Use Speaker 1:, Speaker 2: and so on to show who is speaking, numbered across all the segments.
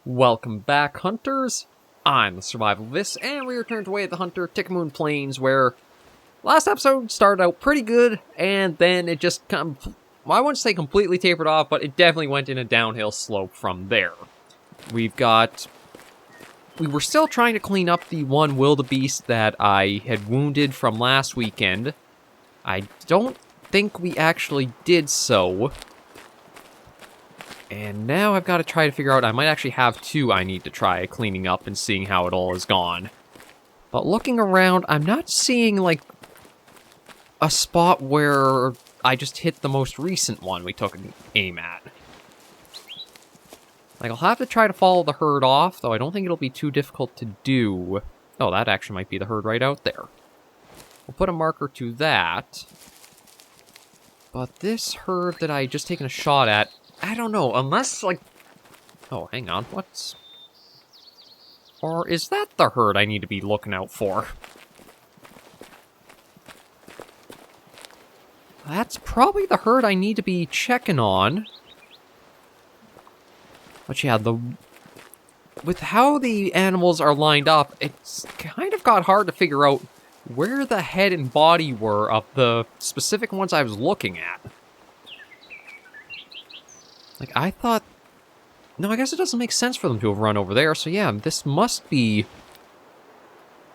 Speaker 1: Welcome back, hunters. I'm the SurvivalVis, and we return to Way of the Hunter, Tikamoon Plains, where last episode started out pretty good, and then it just well, I wouldn't say completely tapered off, but it definitely went in a downhill slope from there. We were still trying to clean up the one wildebeest that I had wounded from last weekend. I don't think we actually did so. And now I've got to try to figure out, I might actually have two I need to try cleaning up and seeing how it all is gone. But looking around, I'm not seeing, like, a spot where I just hit the most recent one we took an aim at. Like, I'll have to try to follow the herd off, though I don't think it'll be too difficult to do. Oh, that actually might be the herd right out there. We'll put a marker to that. But this herd that I just taken a shot at, I don't know, unless, like... Oh, hang on, what's... Or is that the herd I need to be looking out for? That's probably the herd I need to be checking on. But yeah, with how the animals are lined up, it's kind of got hard to figure out where the head and body were of the specific ones I was looking at. Like, I thought... No, I guess it doesn't make sense for them to have run over there, so yeah, this must be...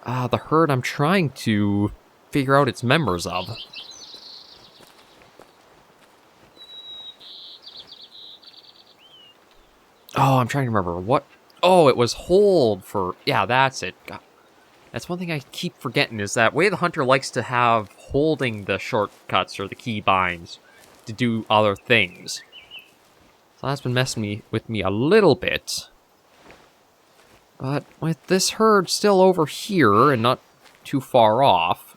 Speaker 1: the herd I'm trying to figure out its members of. Oh, I'm trying to remember what... Oh, it was hold for... Yeah, that's it. God. That's one thing I keep forgetting, is that Way of the Hunter likes to have holding the shortcuts or the key binds to do other things. So that's been messing with me a little bit. But with this herd still over here and not too far off,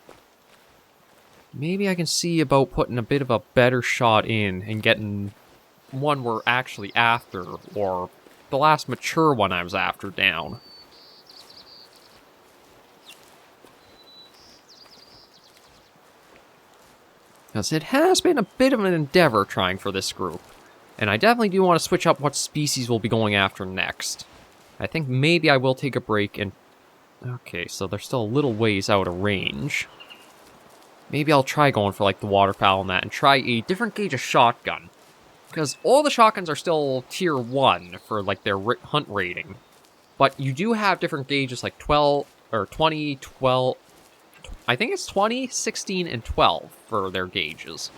Speaker 1: maybe I can see about putting a bit of a better shot in and getting one we're actually after, or the last mature one I was after, down. Because it has been a bit of an endeavor trying for this group. And I definitely do want to switch up what species we'll be going after next. I think maybe I will take a break and... Okay, so they're still a little ways out of range. Maybe I'll try going for, like, the waterfowl and that, and try a different gauge of shotgun. Because all the shotguns are still tier 1 for, like, their hunt rating. But you do have different gauges, like 12, or 20, 12... I think it's 20, 16, and 12 for their gauges.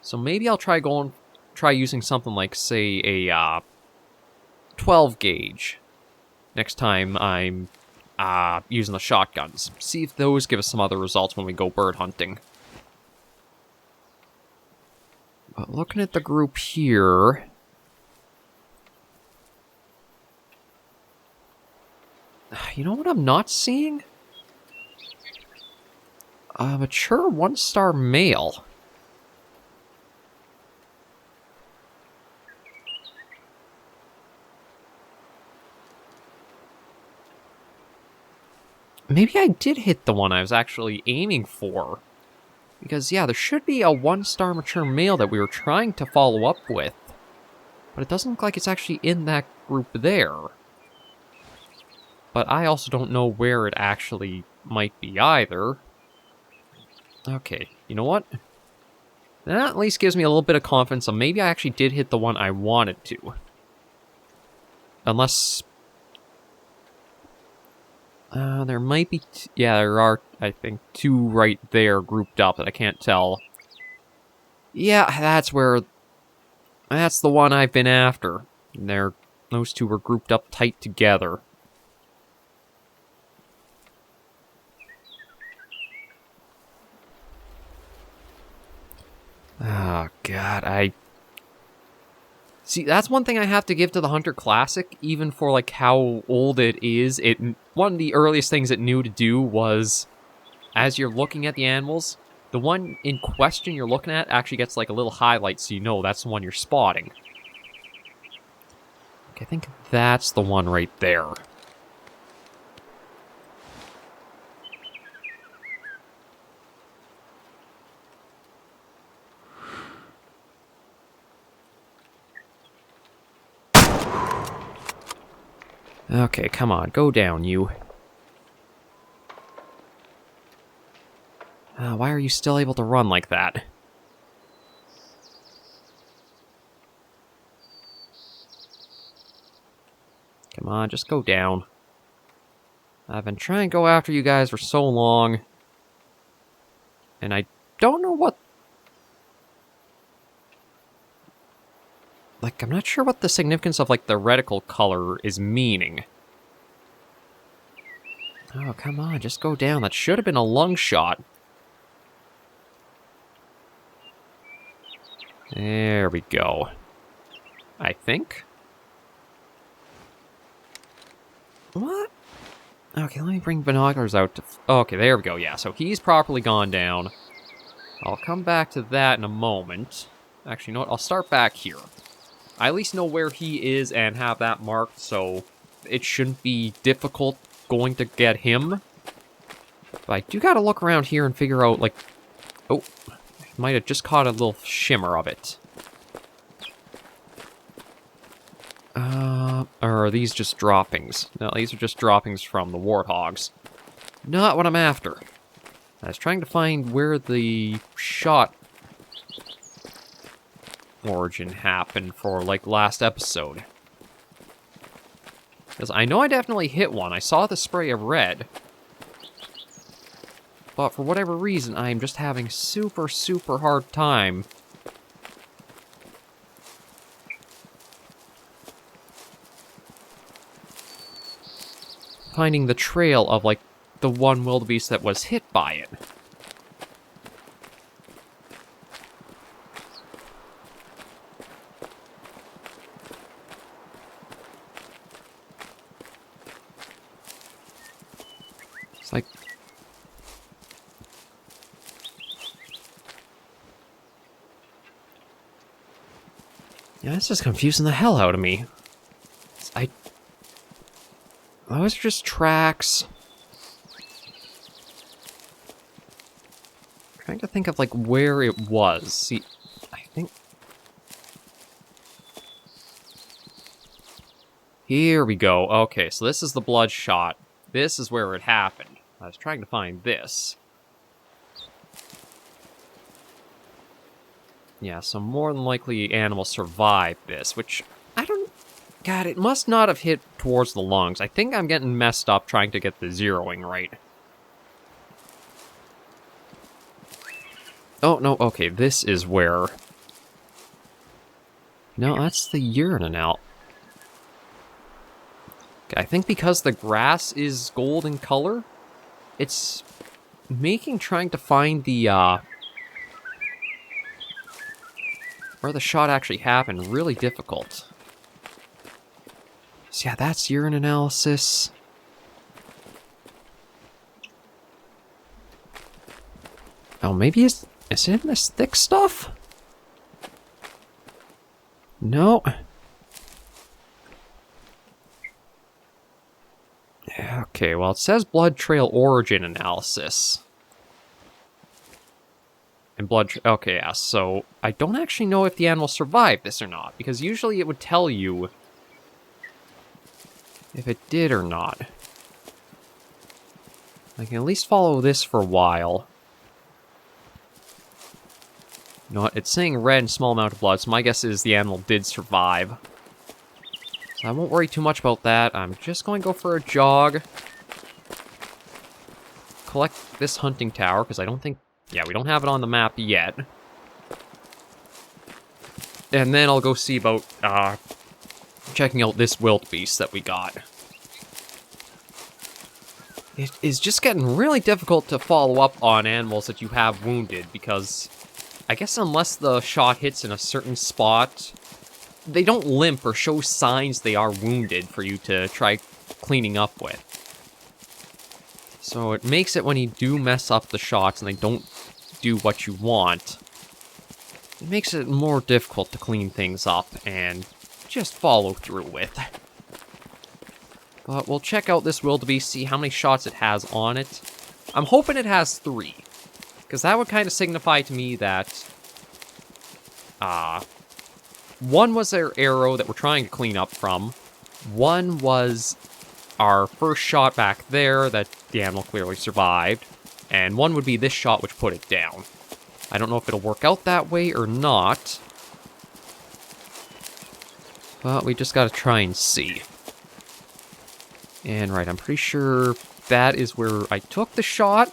Speaker 1: So maybe I'll try using something like, say, a 12 gauge next time I'm using the shotguns. See if those give us some other results when we go bird hunting. But looking at the group here... You know what I'm not seeing? A mature 1-star male. Maybe I did hit the one I was actually aiming for. Because, yeah, there should be a 1-star mature male that we were trying to follow up with. But it doesn't look like it's actually in that group there. But I also don't know where it actually might be either. Okay, you know what? That at least gives me a little bit of confidence, so maybe I actually did hit the one I wanted to. Unless... there might be... Yeah, there are, I think, two right there grouped up that I can't tell. Yeah, that's where... That's the one I've been after. And those two were grouped up tight together. Oh, God, See, that's one thing I have to give to the Hunter Classic, even for, like, how old it is. One of the earliest things it knew to do was, as you're looking at the animals, the one in question you're looking at actually gets, like, a little highlight so you know that's the one you're spotting. Okay, I think that's the one right there. Okay, come on, go down, you. Why are you still able to run like that? Come on, just go down. I've been trying to go after you guys for so long. And I don't know what... Like, I'm not sure what the significance of, like, the reticle color is meaning. Oh, come on, just go down. That should have been a lung shot. There we go. I think. What? Okay, let me bring binoculars out to... Okay, there we go, yeah. So he's properly gone down. I'll come back to that in a moment. Actually, you know what? I'll start back here. I at least know where he is and have that marked, so it shouldn't be difficult going to get him. But I do gotta look around here and figure out, like... Oh, might have just caught a little shimmer of it. Or are these just droppings? No, these are just droppings from the warthogs. Not what I'm after. I was trying to find where the shot origin happened for, like, last episode. Because I know I definitely hit one. I saw the spray of red. But for whatever reason, I'm just having super, super hard time finding the trail of, like, the one wildebeest that was hit by it. It's like... Yeah, that's just confusing the hell out of me. Those are just tracks. I'm trying to think of, like, where it was. See, I think... Here we go. Okay, so this is the blood shot. This is where it happened. I was trying to find this. Yeah, so more than likely animals survived this, which I don't... God, it must not have hit towards the lungs. I think I'm getting messed up trying to get the zeroing right. Oh, no, okay, this is where... No, that's the urinal. I think because the grass is gold in color, it's making trying to find the, where the shot actually happened really difficult. So yeah, that's urine analysis. Oh, maybe is it in this thick stuff? No. Okay, well, it says blood trail origin analysis. And blood... Okay, yeah, so I don't actually know if the animal survived this or not, because usually it would tell you if it did or not. I can at least follow this for a while. You know what? It's saying red and small amount of blood, so my guess is the animal did survive. So I won't worry too much about that. I'm just going to go for a jog. Collect this hunting tower, because I don't think... Yeah, we don't have it on the map yet. And then I'll go see about checking out this wildebeest that we got. It is just getting really difficult to follow up on animals that you have wounded, because I guess unless the shot hits in a certain spot, they don't limp or show signs they are wounded for you to try cleaning up with. So it makes it when you do mess up the shots and they don't do what you want, it makes it more difficult to clean things up and just follow through with. But we'll check out this wildebeest, see how many shots it has on it. I'm hoping it has 3, because that would kind of signify to me that one was their arrow that we're trying to clean up from. One was our first shot back there that the animal clearly survived, and one would be this shot which put it down. I don't know if it'll work out that way or not, but we just gotta try and see. And right, I'm pretty sure that is where I took the shot.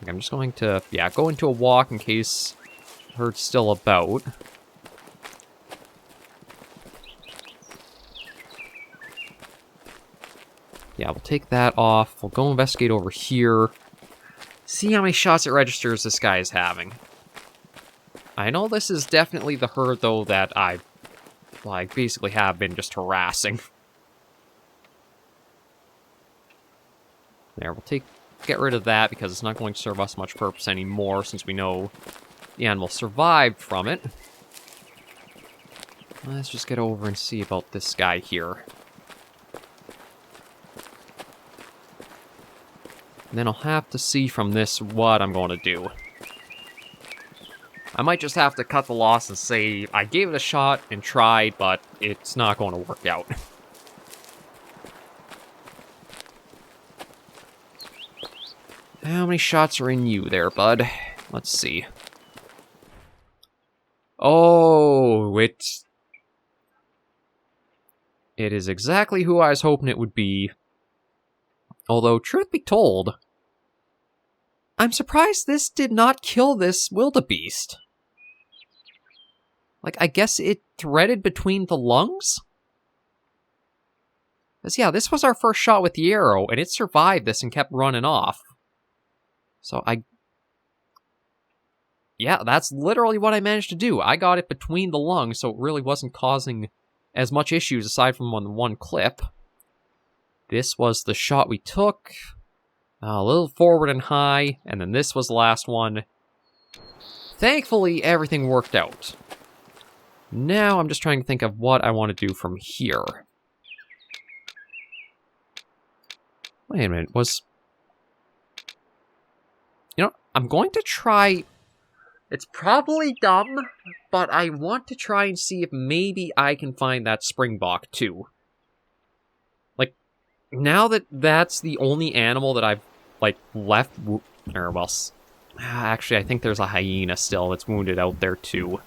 Speaker 1: I'm just going to, yeah, go into a walk in case herd's still about. Yeah, we'll take that off. We'll go investigate over here. See how many shots it registers this guy is having. I know this is definitely the herd, though, that I, like, basically have been just harassing. There, we'll get rid of that because it's not going to serve us much purpose anymore since we know the animal survived from it. Let's just get over and see about this guy here. And then I'll have to see from this what I'm going to do. I might just have to cut the loss and say I gave it a shot and tried, but it's not going to work out. How many shots are in you there, bud? Let's see. Oh, it is exactly who I was hoping it would be. Although, truth be told, I'm surprised this did not kill this wildebeest. Like, I guess it threaded between the lungs? Because, yeah, this was our first shot with the arrow, and it survived this and kept running off. So, yeah, that's literally what I managed to do. I got it between the lungs, so it really wasn't causing as much issues aside from on one clip. This was the shot we took. A little forward and high, and then this was the last one. Thankfully, everything worked out. Now I'm just trying to think of what I want to do from here. Wait a minute, You know, I'm going to try... It's probably dumb, but I want to try and see if maybe I can find that Springbok too. Now that that's the only animal that I've, like, left... Or, well... Actually, I think there's a hyena still that's wounded out there, too.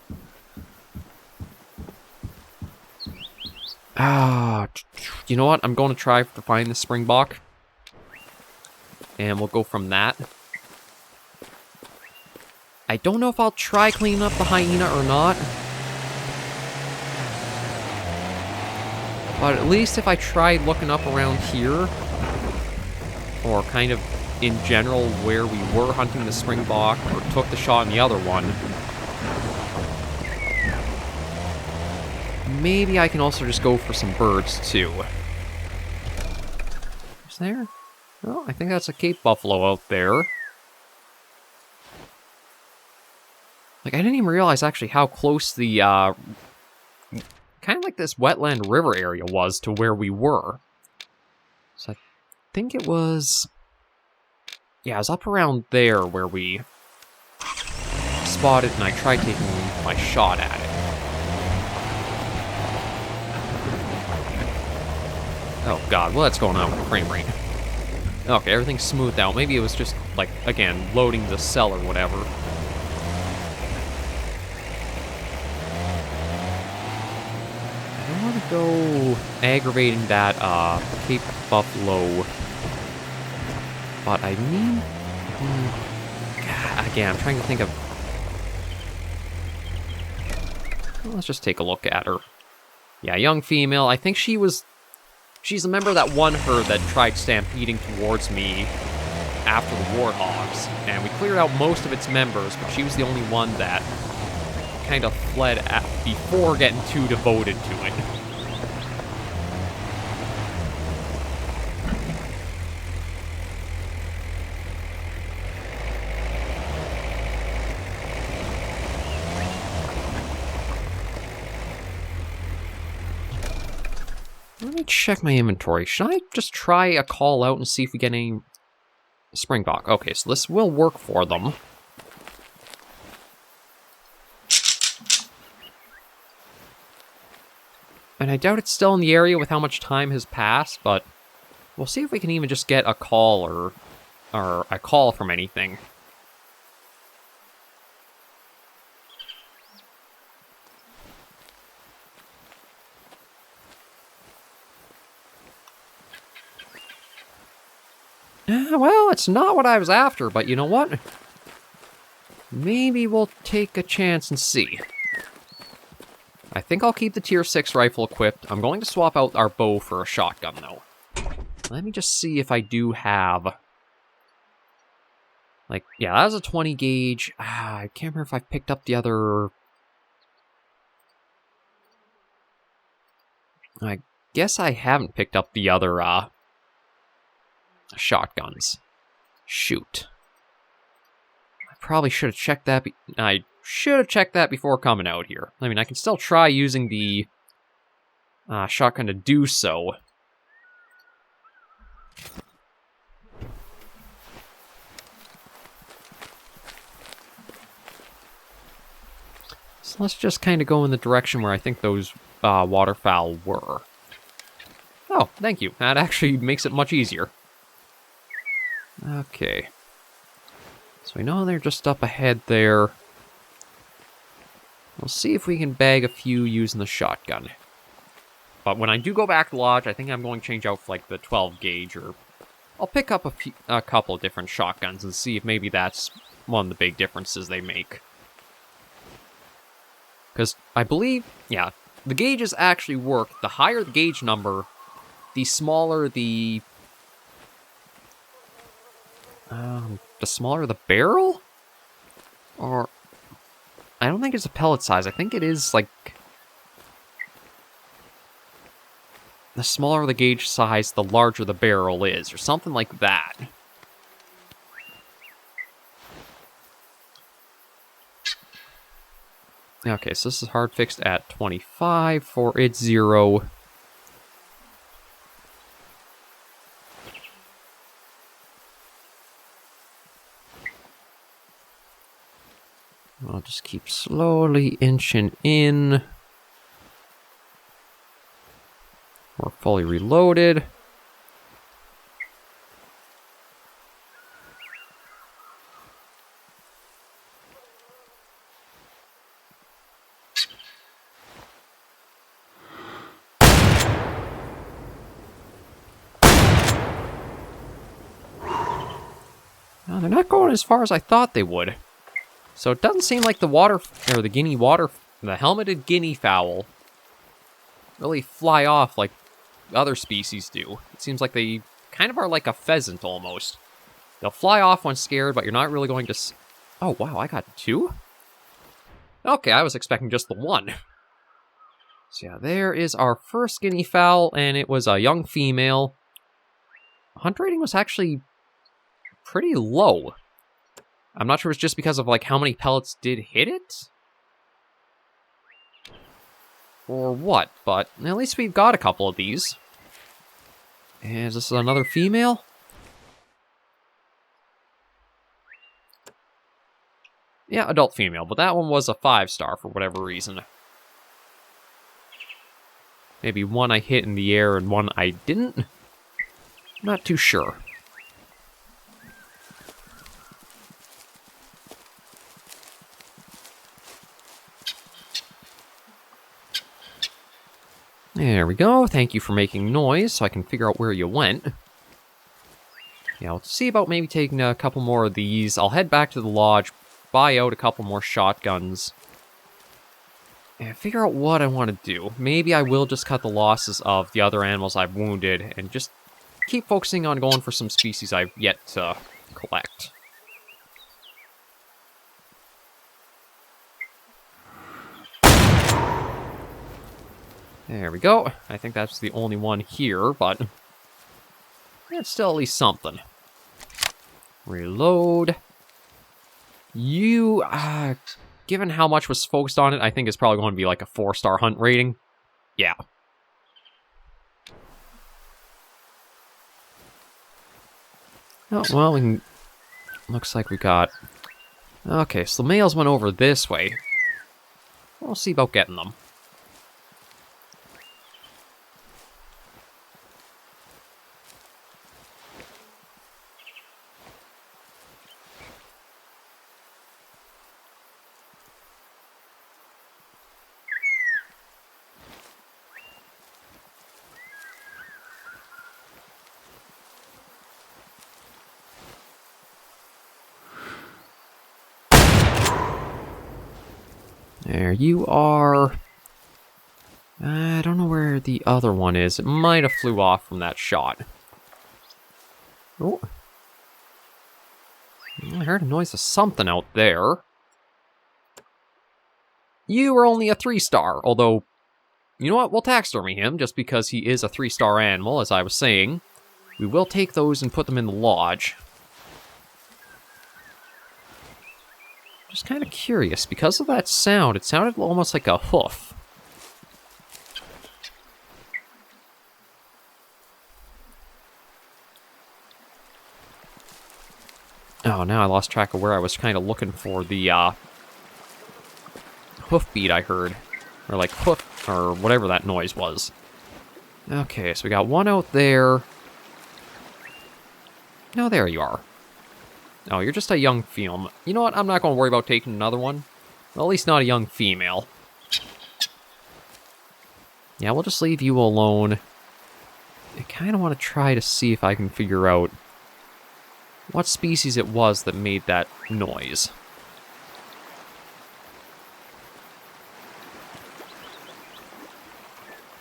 Speaker 1: You know what? I'm going to try to find the Springbok. And we'll go from that. I don't know if I'll try cleaning up the hyena or not. But at least if I tried looking up around here, or kind of in general where we were hunting the Springbok, or took the shot in the other one, maybe I can also just go for some birds too. Is there? Oh, I think that's a Cape Buffalo out there. Like, I didn't even realize actually how close the, kind of like this wetland river area was to where we were. So I think it was... Yeah, it was up around there where we spotted and I tried taking my shot at it. Oh god, what's going on with the frame rate? Okay, everything's smoothed out. Maybe it was just, like, again, loading the cell or whatever. I want to go aggravating that Cape Buffalo, but I mean, again, I'm trying to think of, well, let's just take a look at her. Yeah, young female. I think she's a member of that one herd that tried stampeding towards me after the warthogs, and we cleared out most of its members, but she was the only one that kind of fled before getting too devoted to it. Let me check my inventory. Should I just try a call out and see if we get any Springbok? Okay, so this will work for them. And I doubt it's still in the area with how much time has passed, but we'll see if we can even just get a call or a call from anything. Well, it's not what I was after, but you know what? Maybe we'll take a chance and see. I think I'll keep the tier 6 rifle equipped. I'm going to swap out our bow for a shotgun, though. Let me just see if I do have... Like, yeah, that was a 20 gauge. I can't remember if I picked up the other... I guess I haven't picked up the other, shotguns. Shoot. I probably should have checked that. I should have checked that before coming out here. I mean, I can still try using the shotgun to do so. So let's just kind of go in the direction where I think those waterfowl were. Oh, thank you. That actually makes it much easier. Okay. So we know they're just up ahead there. We'll see if we can bag a few using the shotgun. But when I do go back to the lodge, I think I'm going to change out for like the 12 gauge, or I'll pick up a couple of different shotguns and see if maybe that's one of the big differences they make. Because I believe, yeah, the gauges actually work. The higher the gauge number, the smaller the barrel? Or, I don't think it's a pellet size. I think it is, like, the smaller the gauge size, the larger the barrel is, or something like that. Okay, so this is hard fixed at 25 for its 0. I'll just keep slowly inching in. We're fully reloaded. Now, they're not going as far as I thought they would. So it doesn't seem like the helmeted guinea fowl really fly off like other species do. It seems like they kind of are like a pheasant almost. They'll fly off when scared, but you're not really going to oh, wow, I got 2? Okay, I was expecting just the 1. So yeah, there is our first guinea fowl, and it was a young female. Hunt rating was actually pretty low. I'm not sure it's just because of, like, how many pellets did hit it? Or what, but at least we've got a couple of these. And is this another female? Yeah, adult female, but that one was a 5-star for whatever reason. Maybe one I hit in the air and one I didn't? Not too sure. There we go. Thank you for making noise so I can figure out where you went. Yeah, let's see about maybe taking a couple more of these. I'll head back to the lodge, buy out a couple more shotguns, and figure out what I want to do. Maybe I will just cut the losses of the other animals I've wounded and just keep focusing on going for some species I've yet to collect. There we go. I think that's the only one here, but it's still at least something. Reload. You, given how much was focused on it, I think it's probably going to be like a 4-star hunt rating. Yeah. Oh, well, looks like we got... Okay, so the males went over this way. We'll see about getting them. There you are. I don't know where the other one is. It might have flew off from that shot. Oh. I heard a noise of something out there. You were only a 3-star, although, you know what? We'll taxidermy him just because he is a 3-star animal, as I was saying. We will take those and put them in the lodge. Just kind of curious. Because of that sound, it sounded almost like a hoof. Oh, now I lost track of where I was kind of looking for the hoofbeat I heard. Or like hoof, or whatever that noise was. Okay, so we got one out there. No, there you are. Oh, you're just a young female. You know what? I'm not going to worry about taking another one. Well, at least not a young female. Yeah, we'll just leave you alone. I kind of want to try to see if I can figure out what species it was that made that noise.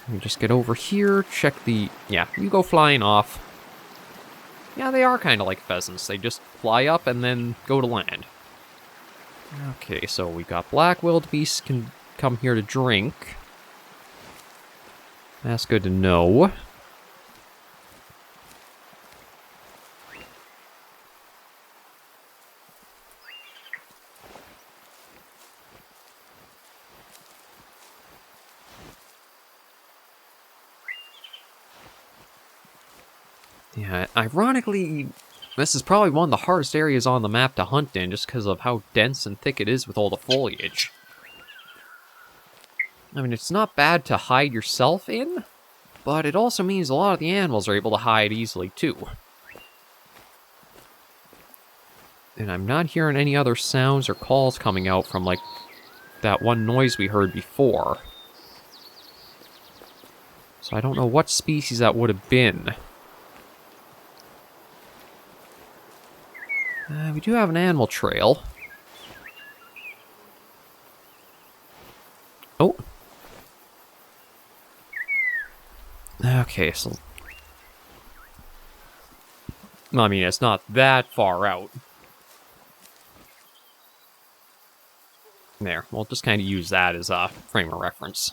Speaker 1: Let me just get over here, check the... Yeah, you go flying off. Yeah, they are kind of like pheasants. They just fly up and then go to land. Okay, so we got black wildebeest can come here to drink. That's good to know. Yeah, ironically, this is probably one of the hardest areas on the map to hunt in, just because of how dense and thick it is with all the foliage. I mean, it's not bad to hide yourself in, but it also means a lot of the animals are able to hide easily, too. And I'm not hearing any other sounds or calls coming out from, like, that one noise we heard before. So I don't know what species that would have been. We do have an animal trail. Oh. Okay, so... I mean, it's not that far out. There, we'll just kind of use that as a frame of reference.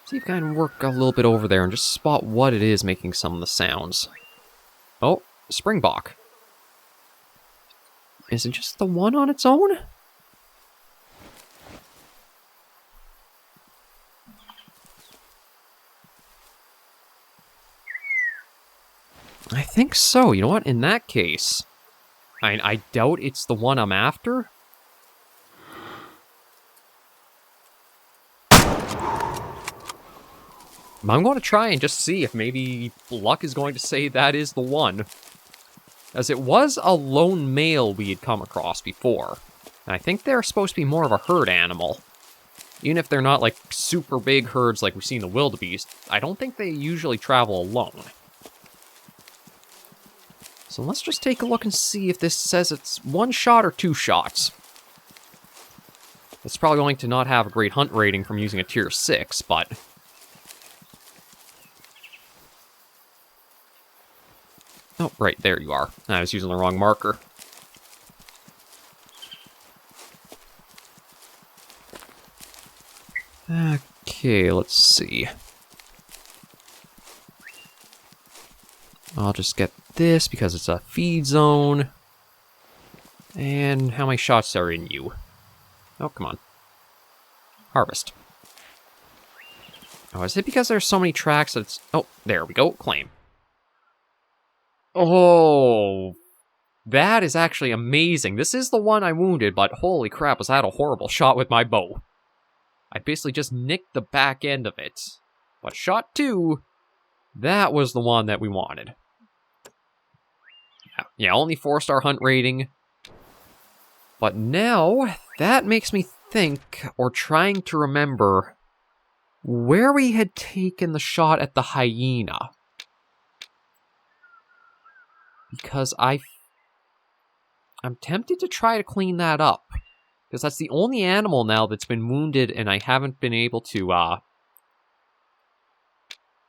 Speaker 1: See if I can work a little bit over there and just spot what it is making some of the sounds. Oh, Springbok. Is it just the one on its own? I think so. You know what? In that case, I doubt it's the one I'm after. I'm going to try and just see if maybe luck is going to say that is the one. As it was a lone male we had come across before. And I think they're supposed to be more of a herd animal. Even if they're not like super big herds like we've seen the wildebeest, I don't think they usually travel alone. So let's just take a look and see if this says it's 1 shot or 2 shots. It's probably going to not have a great hunt rating from using a tier 6, but... Oh, right, there you are. I was using the wrong marker. Okay, let's see. I'll just get this because it's a feed zone. And how many shots are in you? Oh, come on. Harvest. Oh, is it because there's so many tracks that it's... Oh, there we go. Claim. Oh, that is actually amazing. This is the one I wounded, but holy crap, was that a horrible shot with my bow. I basically just nicked the back end of it. But shot 2, that was the one that we wanted. Yeah, only 4-star hunt rating. But now, that makes me think, or trying to remember, where we had taken the shot at the hyena. Because I'm tempted to try to clean that up. Because that's the only animal now that's been wounded and I haven't been able to,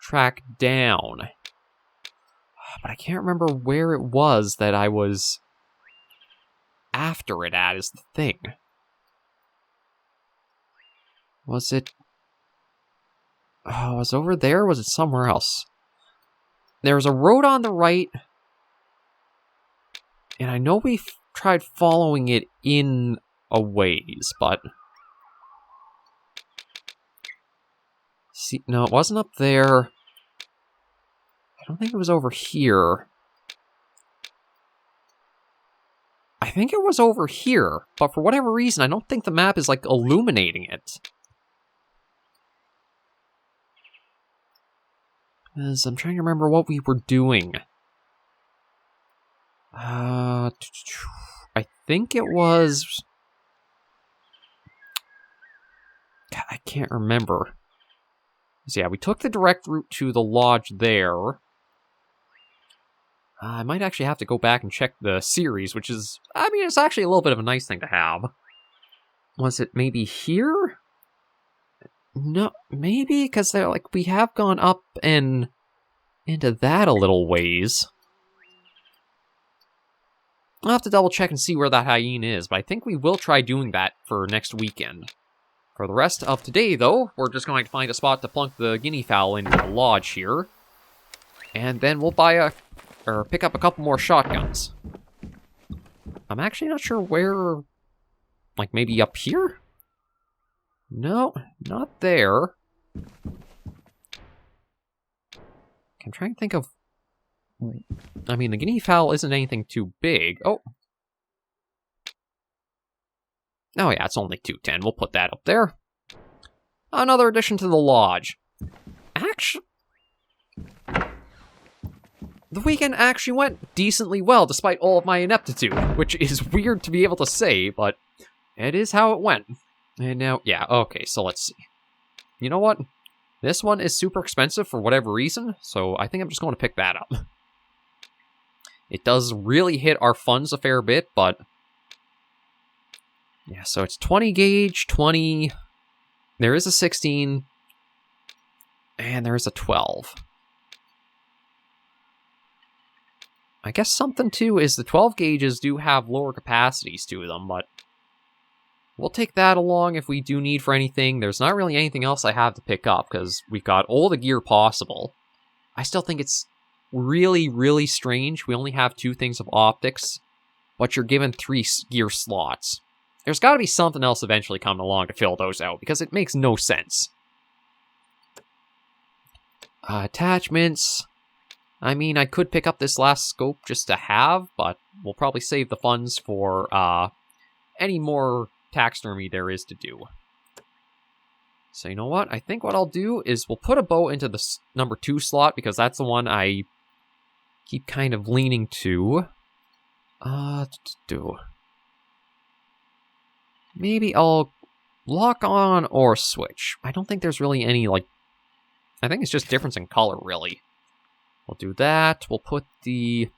Speaker 1: track down. But I can't remember where it was that I was after it at, is the thing. Was it... Oh, was it over there or was it somewhere else? There was a road on the right. And I know we tried following it in a ways, but... See, no, it wasn't up there. I don't think it was over here. I think it was over here, but for whatever reason, I don't think the map is, like, illuminating it. Because I'm trying to remember what we were doing. I think it was... God, I can't remember. So yeah, we took the direct route to the lodge there. I might actually have to go back and check the series, which is... I mean, it's actually a little bit of a nice thing to have. Was it maybe here? No, maybe, because they're like, we have gone up and into that a little ways. I'll have to double check and see where that hyena is, but I think we will try doing that for next weekend. For the rest of today, though, we're just going to find a spot to plunk the guinea fowl into the lodge here. And then we'll pick up a couple more shotguns. I'm actually not sure where... Like, maybe up here? No, not there. I'm trying to think of... I mean, the guinea fowl isn't anything too big. Oh. Oh yeah, it's only 210. We'll put that up there. Another addition to the lodge. Actually... The weekend actually went decently well, despite all of my ineptitude, which is weird to be able to say, but it is how it went. And now, yeah, okay, so let's see. You know what? This one is super expensive for whatever reason, so I think I'm just going to pick that up. It does really hit our funds a fair bit, but... Yeah, so it's 20 gauge, 20... There is a 16, and there is a 12. I guess something, too, is the 12 gauges do have lower capacities to them, but we'll take that along if we do need for anything. There's not really anything else I have to pick up, because we've got all the gear possible. I still think it's really, really strange. We only have 2 things of optics, but you're given 3 gear slots. There's got to be something else eventually coming along to fill those out, because it makes no sense. Attachments... I mean, I could pick up this last scope just to have, but we'll probably save the funds for any more taxidermy there is to do. So you know what? I think what I'll do is we'll put a bow into the number 2 slot, because that's the one I keep kind of leaning to. Maybe I'll lock on or switch. I don't think there's really any, like... I think it's just difference in color, really. We'll do that. We'll put the... It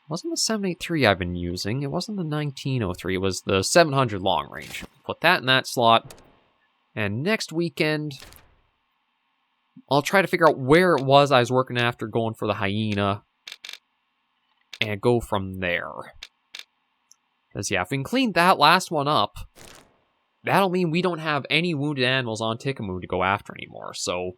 Speaker 1: wasn't the 783 I've been using. It wasn't the 1903. It was the 700 long range. Put that in that slot. And next weekend, I'll try to figure out where it was I was working after going for the hyena. And go from there. Because, yeah, if we can clean that last one up, that'll mean we don't have any wounded animals on Tikamoon to go after anymore. So...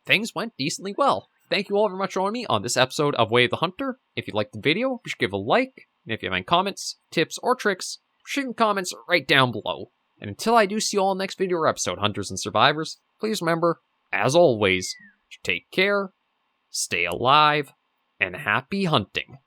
Speaker 1: Things went decently well. Thank you all very much for joining me on this episode of Way of the Hunter. If you liked the video, be sure to give a like. And if you have any comments, tips, or tricks, shoot in comments right down below. And until I do see you all in the next video or episode, Hunters and Survivors, please remember, as always, take care, stay alive, and happy hunting.